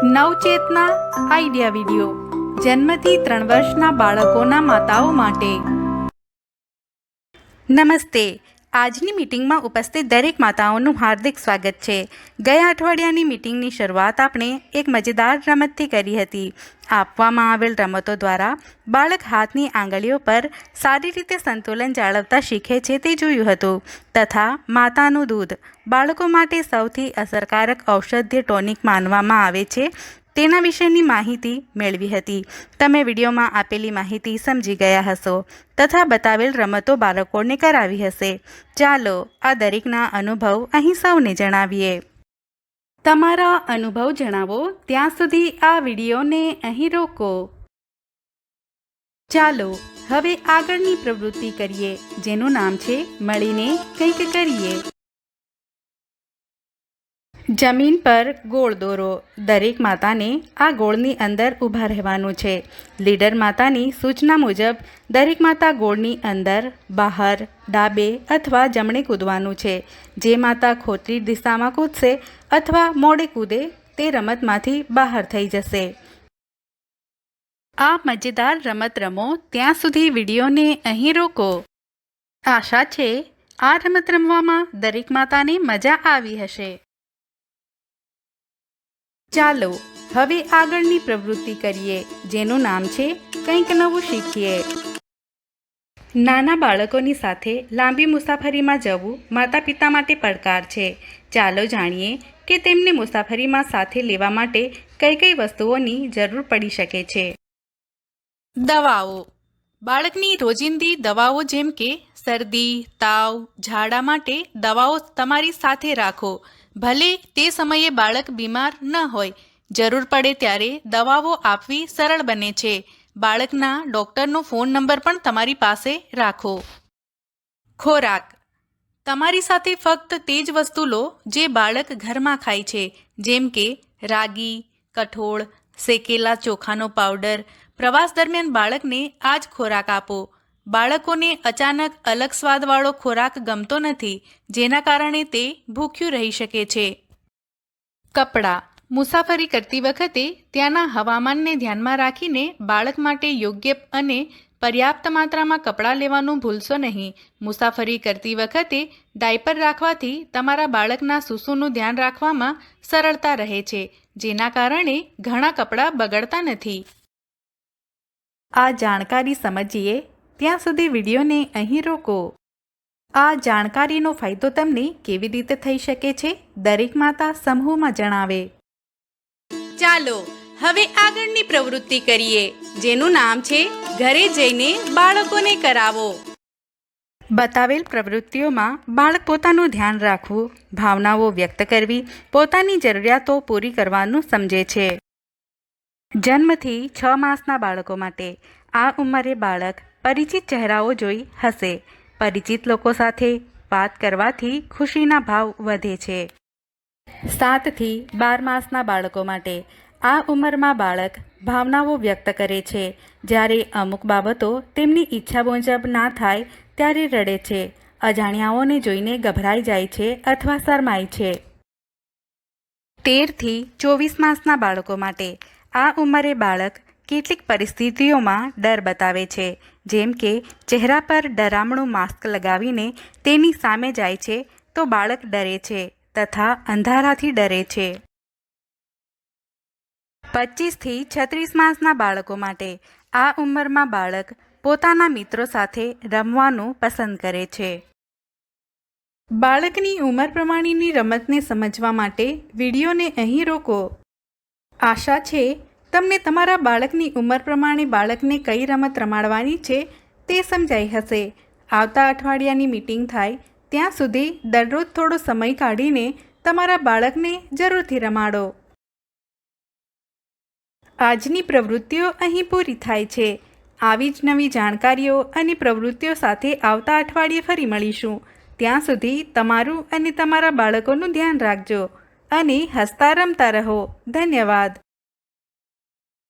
નવચેતના idea video જન્મથી 3 વર્ષના બાળકોના માતાઓ માટે। નમસ્તે। આજની મીટિંગમાં ઉપસ્થિત દરેક માતાઓનું હાર્દિક સ્વાગત છે। ગયા અઠવાડિયાની મીટિંગની શરૂઆત આપણે એક મજેદાર રમતથી કરી હતી। આપવામાં આવેલ રમતો દ્વારા બાળક હાથની આંગળીઓ પર સારી રીતે સંતુલન જાળવતા શીખે છે તે જોયું હતું તથા માતાનું દૂધ બાળકો માટે સૌથી અસરકારક ઔષધીય ટોનિક માનવામાં આવે છે તેના વિશેની માહિતી મેળવી હતી। તમે વિડીયોમાં આપેલી માહિતી સમજી ગયા હશો તથા બતાવેલ રમતો બાળકોને કરાવી હશે। ચાલો આ દરેકના અનુભવ અહીં સૌને જણાવીએ। તમારા અનુભવ જણાવો ત્યાં સુધી આ વિડીયોને અહીં રોકો। ચાલો હવે આગળની પ્રવૃત્તિ કરીએ જેનું નામ છે મળીને કંઈક કરીએ। જમીન પર ગોળ દોરો। દરેક માતાને આ ગોળની અંદર ઊભા રહેવાનું છે। લીડર માતાની સૂચના મુજબ દરેક માતા ગોળની અંદર બહાર ડાબે અથવા જમણે કૂદવાનું છે। જે માતા ખોટી દિશામાં કૂદશે અથવા મોડે કૂદે તે રમતમાંથી બહાર થઈ જશે। આ મજેદાર રમત રમો ત્યાં સુધી વિડીયોને અહીં રોકો। આશા છે આ રમત રમવામાં દરેક માતાને મજા આવી હશે। ચાલો હવે આગળની પ્રવૃત્તિ કરીએ જેનું નામ છે કંઈક નવું શીખીએ। નાના બાળકોની સાથે લાંબી મુસાફરીમાં જવું માતા પિતા માટે પડકાર છે। ચાલો જાણીએ કે તેમને મુસાફરીમાં સાથે લેવા માટે કઈ કઈ વસ્તુઓની જરૂર પડી શકે છે। દવાઓ। બાળકની રોજિંદી દવાઓ જેમ કે શરદી તાવ ઝાડા માટે દવાઓ તમારી સાથે રાખો। ભલે તે સમયે બાળક બીમાર ન હોય, જરૂર પડે ત્યારે દવાઓ આપવી સરળ બને છે। બાળકના ડૉક્ટરનો ફોન નંબર પણ તમારી પાસે રાખો। ખોરાક। તમારી સાથે ફક્ત તે જ વસ્તુ લો જે બાળક ઘરમાં ખાય છે જેમ કે રાગી કઠોળ શેકેલા ચોખાનો પાવડર। પ્રવાસ દરમિયાન બાળકને આ જ ખોરાક આપો। બાળકોને અચાનક અલગ સ્વાદવાળો ખોરાક ગમતો નથી જેના કારણે તે ભૂખ્યું રહી શકે છે। કપડાં। મુસાફરી કરતી વખતે ત્યાંના હવામાનને ધ્યાનમાં રાખીને બાળક માટે યોગ્ય અને પર્યાપ્ત માત્રામાં કપડાં લેવાનું ભૂલશો નહીં। મુસાફરી કરતી વખતે ડાયપર રાખવાથી તમારા બાળકના સૂસુનું ધ્યાન રાખવામાં સરળતા રહે છે જેના કારણે ઘણા કપડાં બગડતા નથી। આ જાણકારી સમજીએ ત્યાં સુધી વિડીયોને અહીં રોકો। આ જાણકારીનો ફાયદો તમને કેવી રીતે થઈ શકે છે દરેક માતા સમૂહમાં જણાવે। ચાલો હવે આગળની પ્રવૃત્તિ કરીએ જેનું નામ છે ઘરે જઈને બાળકોને કરાવો। બતાવેલ પ્રવૃત્તિઓમાં બાળક પોતાનું ધ્યાન રાખવું ભાવનાઓ વ્યક્ત કરવી પોતાની જરૂરિયાતો પૂરી કરવાનું સમજે છે। જન્મથી 6 માસના બાળકો માટે આ ઉંમરે બાળક પરિચિત ચહેરાઓ જોઈ હશે। પરિચિત લોકો સાથે વાત કરવાથી ખુશીના ભાવ વધે છે। 7 થી 12 માસના બાળકો માટે આ ઉંમરમાં બાળક ભાવનાઓ વ્યક્ત કરે છે। જ્યારે અમુક બાબતો તેમની ઈચ્છા મુજબ ના થાય ત્યારે રડે છે અજાણ્યાઓને જોઈને ગભરાઈ જાય છે અથવા શરમાય છે। 13 થી 24 માસના બાળકો માટે આ ઉંમરે બાળક કેટલીક પરિસ્થિતિઓમાં ડર બતાવે છે જેમ કે ચહેરા પર ડરામણું માસ્ક લગાવીને તેની સામે જાય છે તો બાળક ડરે છે તથા અંધારાથી ડરે છે। 25 થી 36 માસના બાળકો માટે આ ઉંમરમાં બાળક પોતાના મિત્રો સાથે રમવાનું પસંદ કરે છે। બાળકની ઉંમર પ્રમાણેની રમતને સમજવા માટે વિડીયોને અહીં રોકો। આશા છે તમને તમારા બાળકની ઉંમર પ્રમાણે બાળકને કઈ રમત રમાડવાની છે તે સમજાઈ હશે। આવતા અઠવાડિયાની મીટિંગ થાય ત્યાં સુધી દરરોજ થોડો સમય કાઢીને તમારા બાળકને જરૂરથી રમાડો। આજની પ્રવૃત્તિઓ અહીં પૂરી થાય છે। આવી જ નવી જાણકારીઓ અને પ્રવૃત્તિઓ સાથે આવતા અઠવાડિયે ફરી મળીશું। ત્યાં સુધી તમારું અને તમારા બાળકોનું ધ્યાન રાખજો અને હસતા રમતા રહો। ધન્યવાદ।